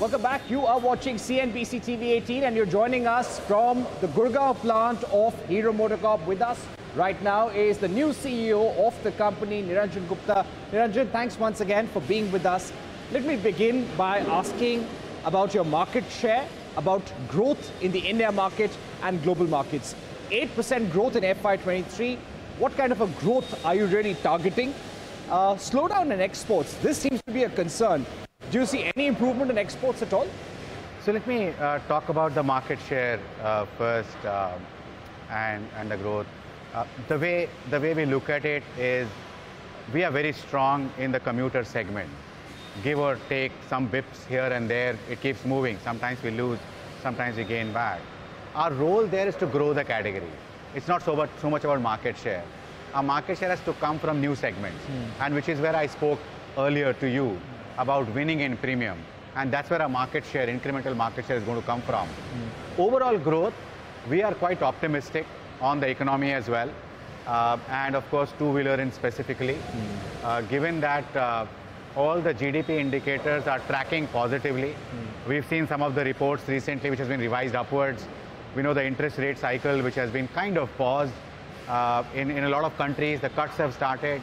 Welcome back. You are watching CNBC TV 18 and you're joining us from the Gurgaon plant of Hero MotoCorp. With us right now is the new CEO of the company, Niranjan Gupta. Niranjan, thanks once again for being with us. Let me begin by asking about your market share, about growth in the India market and global markets. 8% growth in FY23. What kind of a growth are you really targeting? Slowdown in exports. This seems to be a concern. Do you see any improvement in exports at all? So let me talk about the market share first and the growth. The way we look at it is we are very strong in the commuter segment. Give or take some bips here and there, it keeps moving. Sometimes we lose, sometimes we gain back. Our role there is to grow the category. It's not so much about market share. Our market share has to come from new segments, and which is where I spoke earlier to you about winning in premium. And that's where our market share, incremental market share is going to come from. Overall growth, we are quite optimistic on the economy as well. And of course, two-wheeler in specifically. Given that all the GDP indicators are tracking positively. We've seen some of the reports recently which has been revised upwards. We know the interest rate cycle which has been kind of paused. In a lot of countries, the cuts have started.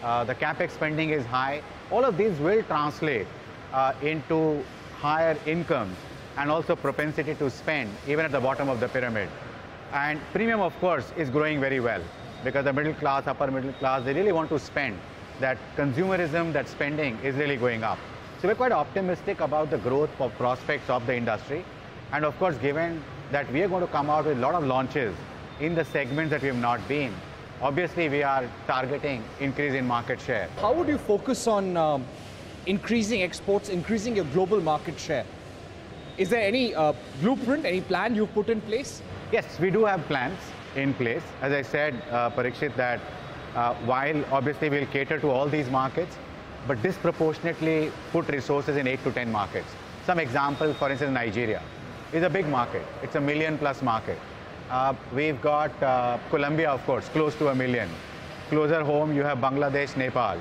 The capex spending is high. All of these will translate into higher incomes and also propensity to spend, even at the bottom of the pyramid. And premium, of course, is growing very well because the middle class, upper middle class, they really want to spend. That consumerism, that spending is really going up. So we're quite optimistic about the growth prospects of the industry. And of course, given that we are going to come out with a lot of launches in the segments that we have not been, obviously we are targeting increase in market share. How would you focus on increasing exports, increasing your global market share? Is there any blueprint, any plan you've put in place? Yes, we do have plans in place. As I said, Parikshit, that while obviously we'll cater to all these markets, but disproportionately put resources in 8 to 10 markets. Some example, for instance, Nigeria is a big market. It's a million-plus market. We've got Colombia, of course, close to 1 million. Closer home, you have Bangladesh, Nepal.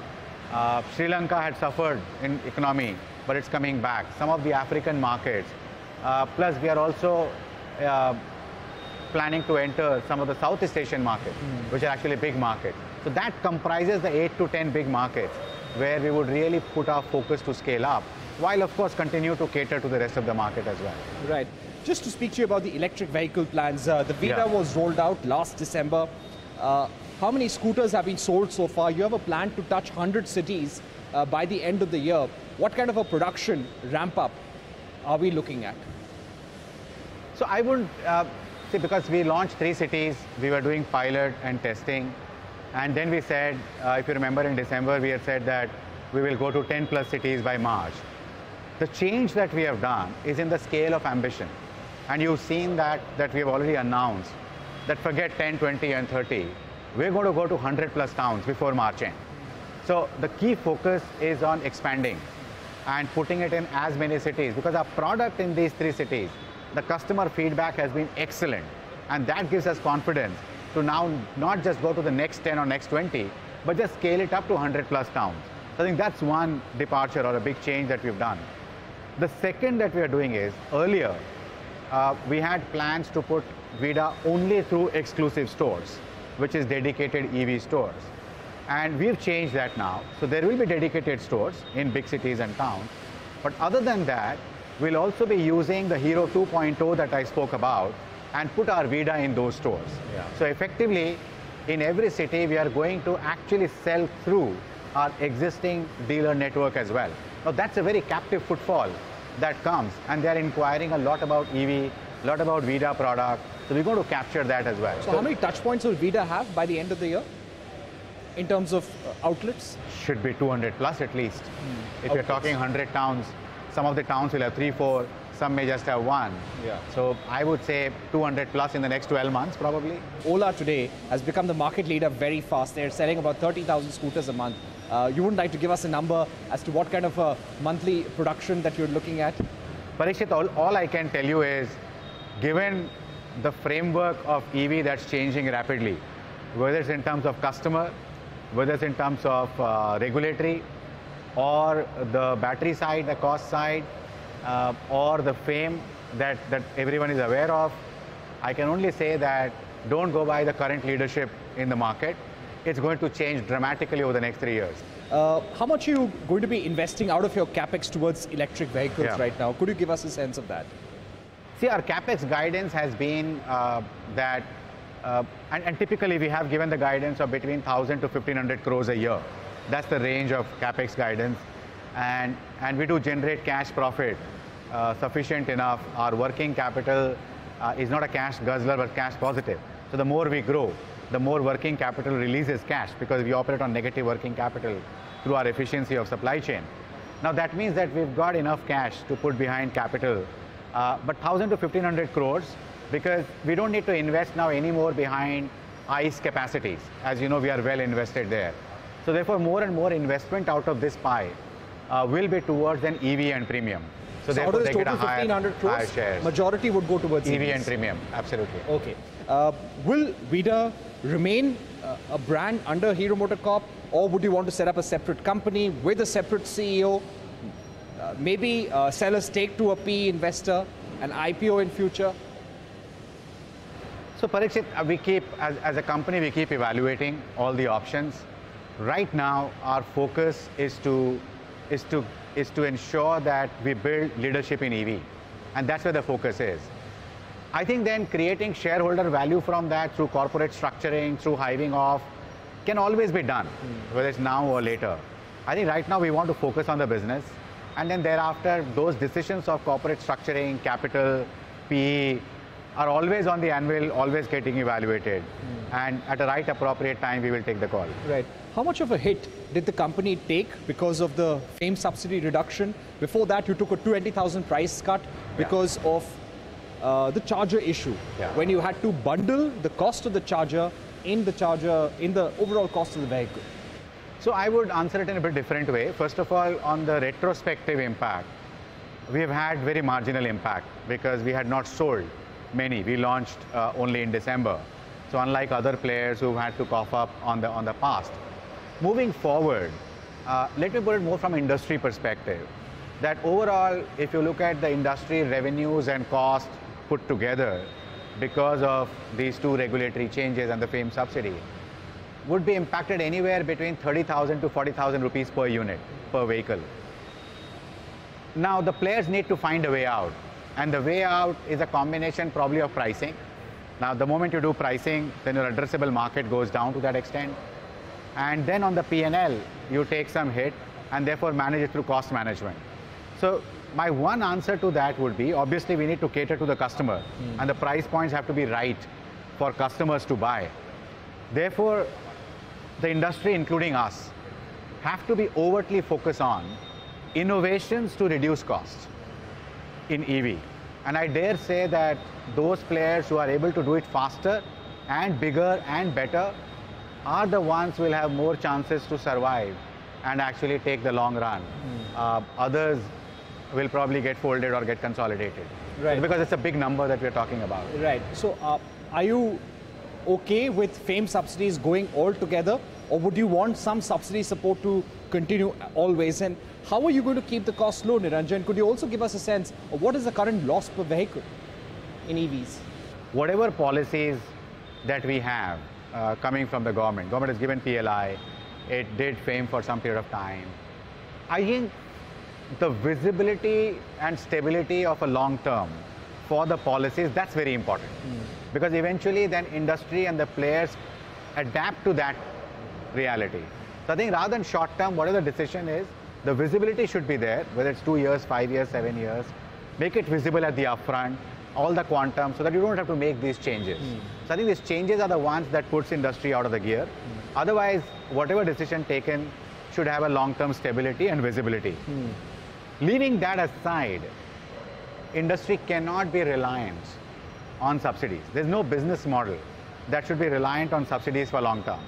Sri Lanka had suffered in economy, but it's coming back. Some of the African markets. Plus, we are also planning to enter some of the Southeast Asian markets, which are actually big markets. So that comprises the 8 to 10 big markets where we would really put our focus to scale up, while of course continue to cater to the rest of the market as well. Right. Just to speak to you about the electric vehicle plans, the VIDA was rolled out last December. How many scooters have been sold so far? You have a plan to touch 100 cities by the end of the year. What kind of a production ramp up are we looking at? So I wouldn't see, because we launched 3 cities, we were doing pilot and testing. And then we said, if you remember in December, we had said that we will go to 10 plus cities by March. The change that we have done is in the scale of ambition. And you've seen that we have already announced that forget 10, 20 and 30, we're going to go to 100 plus towns before March end. So the key focus is on expanding and putting it in as many cities, because our product in these 3 cities, the customer feedback has been excellent. And that gives us confidence to now not just go to the next 10 or next 20, but just scale it up to 100 plus towns. So I think that's one departure or a big change that we've done. The second that we are doing is, earlier, we had plans to put VIDA only through exclusive stores, which is dedicated EV stores. And we've changed that now. So there will be dedicated stores in big cities and towns. But other than that, we'll also be using the Hero 2.0 that I spoke about and put our VIDA in those stores. So effectively, in every city, we are going to actually sell through our existing dealer network as well. Now that's a very captive footfall that comes, and they're inquiring a lot about EV, a lot about VIDA product. So we're going to capture that as well. So how many touch points will VIDA have by the end of the year in terms of outlets? Should be 200 plus at least. If you're talking 100 towns, some of the towns will have 3, 4, some may just have 1. So I would say 200 plus in the next 12 months probably. Ola today has become the market leader very fast. They're selling about 30,000 scooters a month. You wouldn't like to give us a number as to what kind of a monthly production that you're looking at? Parikshit, all I can tell you is, given the framework of EV that's changing rapidly, whether it's in terms of customer, whether it's in terms of regulatory, or the battery side, the cost side, or the fame that everyone is aware of. I can only say that don't go by the current leadership in the market. It's going to change dramatically over the next 3 years. How much are you going to be investing out of your capex towards electric vehicles right now? Could you give us a sense of that? See, our capex guidance has been that, and typically we have given the guidance of between 1,000 to 1,500 crores a year. That's the range of capex guidance, and we do generate cash profit sufficient enough. Our working capital is not a cash guzzler but cash positive. So the more we grow, the more working capital releases cash because we operate on negative working capital through our efficiency of supply chain. Now that means that we've got enough cash to put behind capital, but 1,000 to 1,500 crores because we don't need to invest now anymore behind ICE capacities. As you know, we are well invested there. So therefore, more and more investment out of this pie will be towards an EV and premium. So out of this total 1,500 crores, majority would go towards EV and premium, absolutely. Okay. Will VIDA remain a brand under Hero MotoCorp, or would you want to set up a separate company with a separate CEO, maybe sell a stake to a PE investor, an IPO in future? So Parikshit, we keep, as a company, we keep evaluating all the options. Right now, our focus is to ensure that we build leadership in EV, and that's where the focus is. I think then creating shareholder value from that through corporate structuring, through hiving off, can always be done, whether it's now or later. I think right now we want to focus on the business, and then thereafter those decisions of corporate structuring, capital, PE are always on the anvil, always getting evaluated. And at the right appropriate time, we will take the call. Right. How much of a hit did the company take because of the FAME subsidy reduction? Before that, you took a 20,000 price cut because of the charger issue. When you had to bundle the cost of the charger in the overall cost of the vehicle. So I would answer it in a bit different way. First of all, on the retrospective impact, we have had very marginal impact because we had not sold many. We launched only in December. So unlike other players who had to cough up on the past. Moving forward, let me put it more from industry perspective. That overall, if you look at the industry revenues and costs put together because of these two regulatory changes and the FAME subsidy, would be impacted anywhere between 30,000 to 40,000 rupees per unit, per vehicle. Now the players need to find a way out, and the way out is a combination probably of pricing. Now the moment you do pricing, then your addressable market goes down to that extent, and then on the P&L you take some hit and therefore manage it through cost management. So my one answer to that would be, obviously we need to cater to the customer and the price points have to be right for customers to buy. Therefore, the industry, including us, have to be overtly focused on innovations to reduce costs in EV. And I dare say that those players who are able to do it faster and bigger and better are the ones who will have more chances to survive and actually take the long run. Others will probably get folded or get consolidated. Right. Because it's a big number that we're talking about. Right. So are you okay with FAME subsidies going all together, or would you want some subsidy support to continue always? And how are you going to keep the cost low, Niranjan? Could you also give us a sense of what is the current loss per vehicle in EVs? Whatever policies that we have coming from the government has given PLI, it did FAME for some period of time. I think the visibility and stability of a long term for the policies, that's very important. Because eventually then industry and the players adapt to that reality. So I think rather than short term, whatever the decision is, the visibility should be there, whether it's 2 years, 5 years, 7 years. Make it visible at the upfront, all the quantum, so that you don't have to make these changes. So I think these changes are the ones that puts industry out of the gear. Otherwise, whatever decision taken should have a long-term stability and visibility. Leaving that aside, industry cannot be reliant on subsidies. There's no business model that should be reliant on subsidies for long term.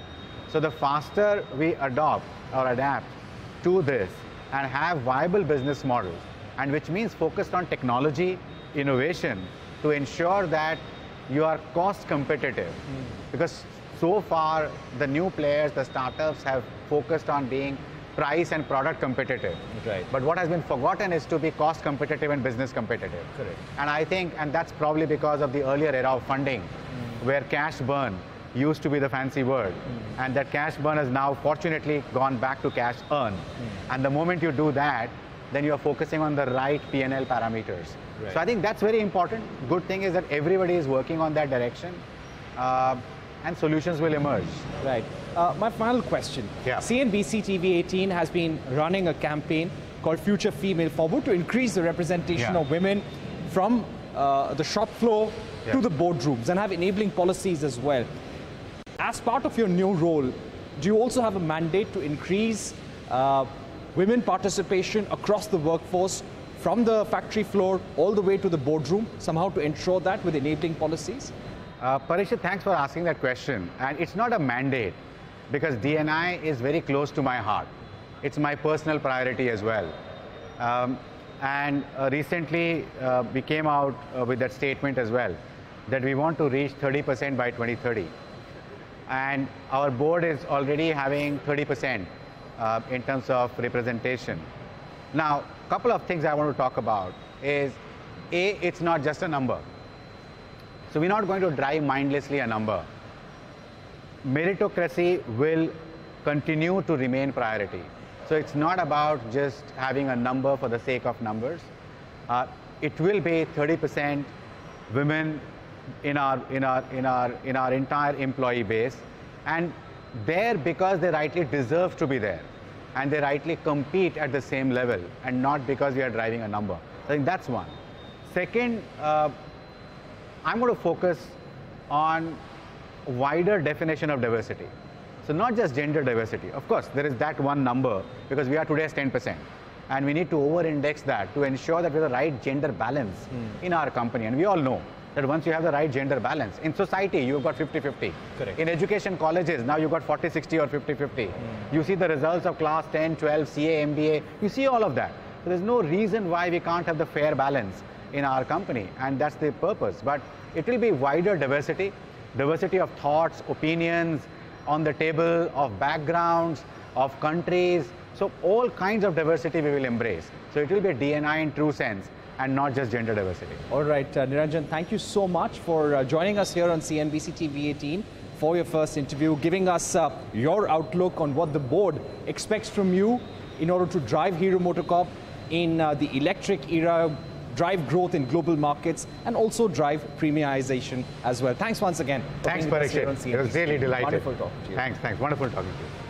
So the faster we adopt or adapt to this and have viable business models, and which means focused on technology, innovation, to ensure that you are cost competitive. Because so far, the new players, the startups have focused on being price and product competitive. Right. But what has been forgotten is to be cost competitive and business competitive. Correct. And I think, and that's probably because of the earlier era of funding, where cash burn used to be the fancy word. And that cash burn has now fortunately gone back to cash earn. And the moment you do that, then you're focusing on the right P&L parameters. Right. So I think that's very important. Good thing is that everybody is working on that direction. And solutions will emerge. Right. My final question. Yeah. CNBC TV 18 has been running a campaign called Future Female Forward to increase the representation of women from the shop floor to the boardrooms and have enabling policies as well. As part of your new role, do you also have a mandate to increase women participation across the workforce from the factory floor all the way to the boardroom, somehow to ensure that with enabling policies? Parikshit, thanks for asking that question. And it's not a mandate, because D&I is very close to my heart. It's my personal priority as well. Recently, we came out with that statement as well, that we want to reach 30% by 2030. And our board is already having 30% in terms of representation. Now, a couple of things I want to talk about is, A, it's not just a number. So we're not going to drive mindlessly a number. Meritocracy will continue to remain priority. So it's not about just having a number for the sake of numbers. It will be 30% women in our entire employee base, and there because they rightly deserve to be there, and they rightly compete at the same level, and not because we are driving a number. I think that's one. Second, I'm going to focus on wider definition of diversity. So not just gender diversity. Of course, there is that one number, because we are today as 10%. And we need to over-index that to ensure that we have the right gender balance in our company. And we all know that once you have the right gender balance, in society, you've got 50-50. Correct. In education colleges, now you've got 40-60 or 50-50. You see the results of class 10, 12, CA, MBA. You see all of that. So there's no reason why we can't have the fair balance in our company, and that's the purpose. But it will be wider diversity, diversity of thoughts, opinions, on the table, of backgrounds, of countries. So all kinds of diversity we will embrace. So it will be D&I in true sense, and not just gender diversity. All right, Niranjan, thank you so much for joining us here on CNBC TV 18 for your first interview, giving us your outlook on what the board expects from you in order to drive Hero MotoCorp in the electric era, drive growth in global markets, and also drive premiumization as well. Thanks once again. Thanks, Parikshit. It was really delighted. Wonderful talking to you. Thanks. Wonderful talking to you.